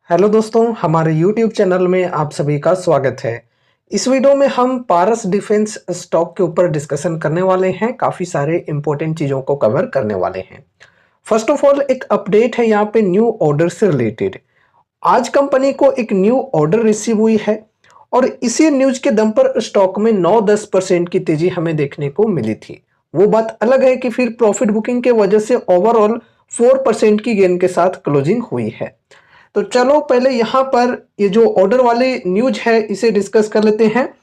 Hello दोस्तों, हमारे YouTube channel में आप सभी का स्वागत है। इस वीडियो में हम पारस डिफेंस स्टॉक के ऊपर डिस्कशन करने वाले हैं। काफ़ी सारे इंपॉर्टेंट चीज़ों को कवर करने वाले हैं। फर्स्ट ऑफ ऑल एक अपडेट है यहाँ पे न्यू ऑर्डर से रिलेटेड। आज कंपनी को एक न्यू ऑर्डर रिसीव हुई है और इसी न्यूज के दम पर स्टॉक में 9-10% की तेजी हमें देखने को मिली थी। वो बात अलग है कि फिर प्रॉफिट बुकिंग के वजह से ओवरऑल 4% की गेन के साथ क्लोजिंग हुई है। तो चलो पहले यहाँ पर ये जो ऑर्डर वाली न्यूज है इसे डिस्कस कर लेते हैं।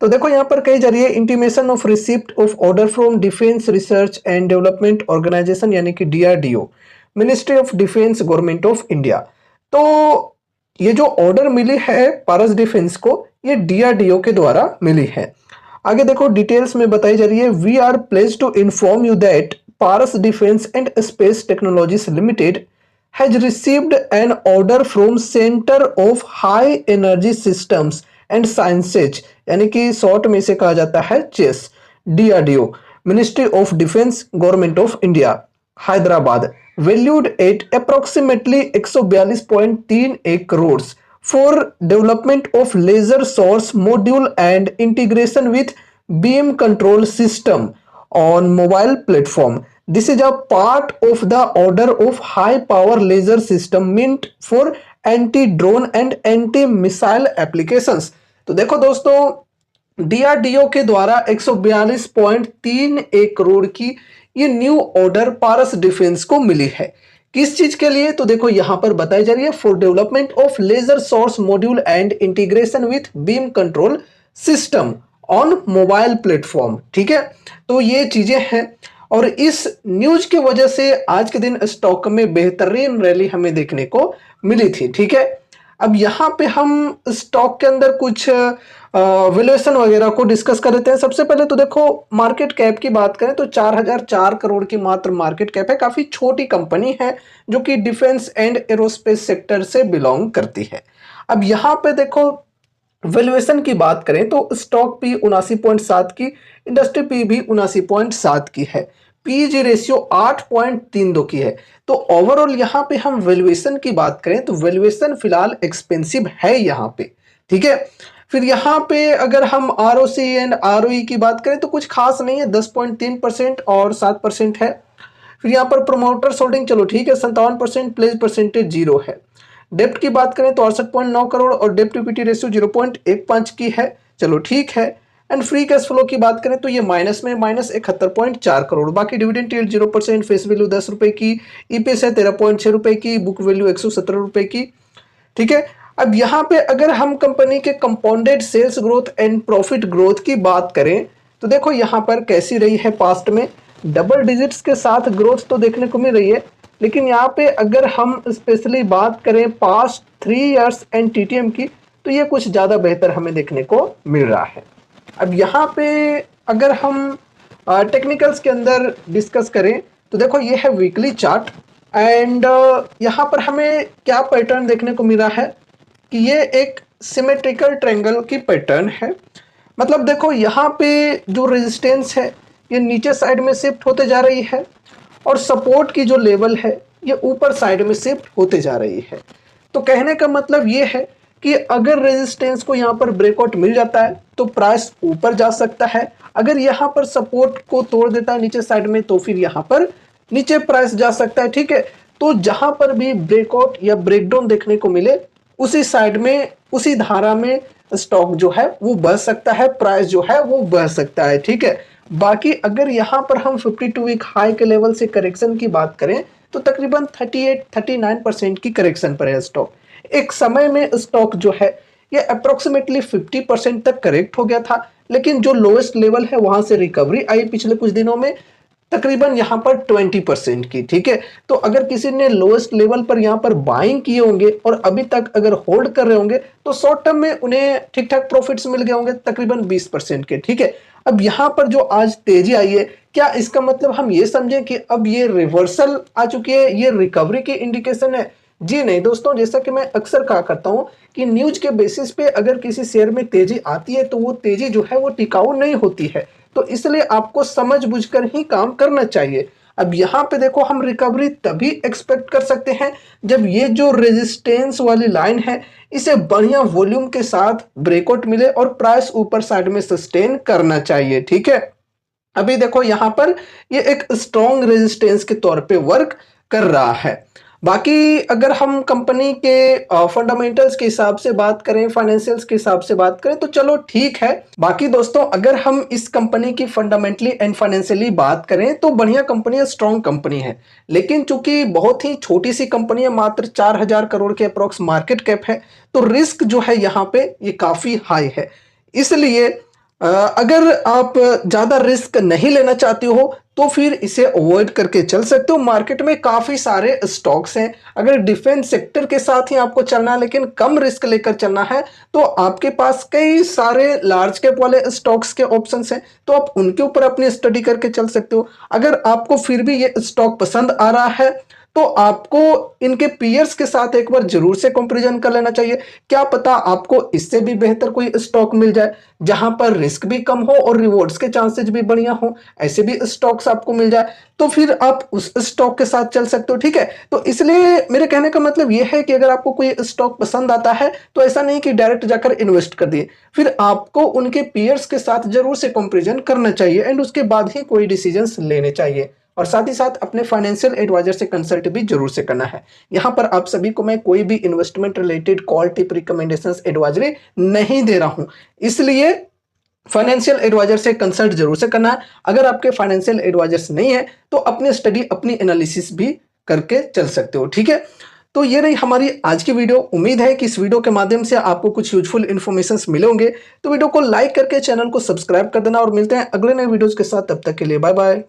तो देखो यहाँ पर कही जा रही है intimation of receipt of order from defence research and development organisation यानी कि DRDO, ministry of defence, government of India. तो ये जो ऑर्डर मिली है पारस डिफेंस को, ये डीआरडीओ के द्वारा मिली है। आगे देखो डिटेल्स में बताई जा रही है, we are placed to inform you that Paras defence and space technologies limited has received an order from Center of High Energy Systems and Sciences यानी कि शॉर्ट में इसे कहा जाता है CHESS, DRDO, ministry of defence, government of India, Hyderabad, valued at approximately 142.38 crore for development of laser source module and integration with beam control system on mobile platform. This is a part of the order of high power laser system meant for anti-drone and anti-missile applications. तो देखो दोस्तों, DRDO के द्वारा 142.38 करोड़ की ये new order पारस defence को मिली है। किस चीज के लिए? तो देखो यहां पर बताई जा रही है, for development of laser source module and integration with beam control system on mobile platform. ठीक है, तो ये चीजें हैं और इस न्यूज की वजह से आज के दिन स्टॉक में बेहतरीन रैली हमें देखने को मिली थी। ठीक है, अब यहाँ पे हम स्टॉक के अंदर कुछ वैल्यूएशन वगैरह को डिस्कस कर लेते हैं। सबसे पहले तो देखो मार्केट कैप की बात करें तो 4004 करोड़ की मात्र मार्केट कैप है। काफी छोटी कंपनी है जो कि डिफेंस एंड एरोस्पेस सेक्टर से बिलोंग करती है। अब यहाँ पे देखो वैल्यूएशन की बात करें तो स्टॉक पी 79.7 की, इंडस्ट्री पी भी 79.7 की है, पीजी रेशियो 8.32 की है। तो ओवरऑल यहाँ पे हम वैल्यूएशन की बात करें तो वैल्यूएशन फिलहाल एक्सपेंसिव है यहाँ पे। ठीक है, फिर यहाँ पे अगर हम आरओसी एंड आरओई की बात करें तो कुछ खास नहीं है, 10.3% और 7% है। फिर यहाँ पर प्रोमोटर्स होल्डिंग चलो ठीक है 57%, प्लेज परसेंटेज 0 है। डेप्ट की बात करें तो 68.9 करोड़ और डेप्ट इक्विटी रेशियो 0.15 की है, चलो ठीक है। एंड फ्री कैश फ्लो की बात करें तो ये माइनस में -71.4 करोड़। बाकी डिविडेंड यील्ड 0%, फेस वैल्यू 10 रुपए की, ईपीएस है 13.6 रुपए की, बुक वैल्यू 117 रुपए की। ठीक है, अब यहाँ पे अगर हम कंपनी के compounded sales growth and profit growth की बात करें तो देखो यहाँ पर कैसी रही है, पास्ट में डबल डिजिट्स के साथ ग्रोथ तो देखने को मिल रही है, लेकिन यहाँ पे अगर हम स्पेशली बात करें पास्ट 3 इयर्स एंड टीटीएम की तो ये कुछ ज़्यादा बेहतर हमें देखने को मिल रहा है। अब यहाँ पे अगर हम टेक्निकल्स के अंदर डिस्कस करें तो देखो ये है वीकली चार्ट एंड यहाँ पर हमें क्या पैटर्न देखने को मिला है कि ये एक सिमेट्रिकल ट्रायंगल की पैटर्न है। मतलब देखो यहाँ पे जो रेजिस्टेंस है ये नीचे साइड में शिफ्ट होते जा रही है और सपोर्ट की जो लेवल है ये ऊपर साइड में शिफ्ट होते जा रही है। तो कहने का मतलब ये है कि अगर रेजिस्टेंस को यहाँ पर ब्रेकआउट मिल जाता है तो प्राइस ऊपर जा सकता है, अगर यहाँ पर सपोर्ट को तोड़ देता है नीचे साइड में तो फिर यहाँ पर नीचे प्राइस जा सकता है। ठीक है, तो जहां पर भी ब्रेकआउट या ब्रेकडाउन देखने को मिले उसी साइड में, उसी धारा में स्टॉक जो है वो बढ़ सकता है, प्राइस जो है वो बढ़ सकता है। ठीक है, बाकी अगर यहाँ पर हम 52 वीक हाई के लेवल से करेक्शन की बात करें तो तकरीबन 38-39% की करेक्शन पर है स्टॉक। एक समय में स्टॉक जो है ये अप्रोक्सीमेटली 50% तक करेक्ट हो गया था, लेकिन जो लोएस्ट लेवल है वहां से रिकवरी आई पिछले कुछ दिनों में तकरीबन यहाँ पर 20% की। ठीक है, तो अगर किसी ने लोएस्ट लेवल पर यहाँ पर बाइंग किए होंगे और अभी तक अगर होल्ड कर रहे होंगे तो शॉर्ट टर्म में उन्हें ठीक ठाक प्रॉफिट्स मिल गए होंगे तकरीबन 20% के। ठीक है, अब यहाँ पर जो आज तेजी आई है, क्या इसका मतलब हम ये समझें कि अब ये रिवर्सल आ चुकी है, ये रिकवरी की इंडिकेशन है? जी नहीं दोस्तों, जैसा कि मैं अक्सर कहा करता हूं कि न्यूज के बेसिस पे अगर किसी शेयर में तेजी आती है तो वो तेजी जो है वो टिकाऊ नहीं होती है। तो इसलिए आपको समझ बूझकर ही काम करना चाहिए। अब यहाँ पे देखो हम रिकवरी तभी एक्सपेक्ट कर सकते हैं जब ये जो रेजिस्टेंस वाली लाइन है इसे बढ़िया वॉल्यूम के साथ ब्रेकआउट मिले और प्राइस ऊपर साइड में सस्टेन करना चाहिए, ठीक है। अभी देखो यहाँ पर ये एक स्ट्रॉन्ग रेजिस्टेंस के तौर पे वर्क कर रहा है। बाकी अगर हम कंपनी के फंडामेंटल्स के हिसाब से बात करें, फाइनेंशियल्स के हिसाब से बात करें तो चलो ठीक है। बाकी दोस्तों अगर हम इस कंपनी की फंडामेंटली एंड फाइनेंशियली बात करें तो बढ़िया कंपनी है, स्ट्रॉन्ग कंपनी है, लेकिन चूंकि बहुत ही छोटी सी कंपनी है, मात्र 4000 करोड़ के अप्रोक्स मार्केट कैप है, तो रिस्क जो है यहाँ पे ये काफी हाई है। इसलिए अगर आप ज्यादा रिस्क नहीं लेना चाहते हो तो फिर इसे अवॉइड करके चल सकते हो। मार्केट में काफी सारे स्टॉक्स हैं, अगर डिफेंस सेक्टर के साथ ही आपको चलना है लेकिन कम रिस्क लेकर चलना है तो आपके पास कई सारे लार्ज कैप वाले स्टॉक्स के ऑप्शंस हैं, तो आप उनके ऊपर अपनी स्टडी करके चल सकते हो। अगर आपको फिर भी ये स्टॉक पसंद आ रहा है तो आपको इनके पीयर्स के साथ एक बार जरूर से कंपैरिजन कर लेना चाहिए। क्या पता आपको इससे भी बेहतर कोई स्टॉक मिल जाए जहां पर रिस्क भी कम हो और रिवॉर्ड्स के चांसेस भी बढ़िया हो, ऐसे भी स्टॉक्स आपको मिल जाए तो फिर आप उस स्टॉक के साथ चल सकते हो, ठीक है। तो इसलिए मेरे कहने का मतलब यह है कि अगर आपको कोई स्टॉक पसंद आता है तो ऐसा नहीं कि डायरेक्ट जाकर इन्वेस्ट कर दिए, फिर आपको उनके पीयर्स के साथ जरूर से कंपैरिजन करना चाहिए एंड उसके बाद ही कोई डिसीजंस लेने चाहिए। और साथ ही साथ अपने फाइनेंशियल एडवाइजर से कंसल्ट भी जरूर से करना है। यहां पर आप सभी को मैं कोई भी investment related call, tip, recommendations, advisory नहीं दे रहा हूं, इसलिए फाइनेंशियल एडवाइजर से कंसल्ट जरूर से करना है। अगर आपके फाइनेंशियल एडवाइजर्स नहीं है तो अपनी स्टडी, अपनी एनालिसिस भी करके चल सकते हो, ठीक है। तो ये रही हमारी आज की वीडियो। उम्मीद है कि इस वीडियो के माध्यम से आपको कुछ यूजफुल इन्फॉर्मेशन मिले होंगे। तो वीडियो को लाइक करके चैनल को सब्सक्राइब कर देना और मिलते हैं अगले नए वीडियोस के साथ। तब तक के लिए बाय बाय।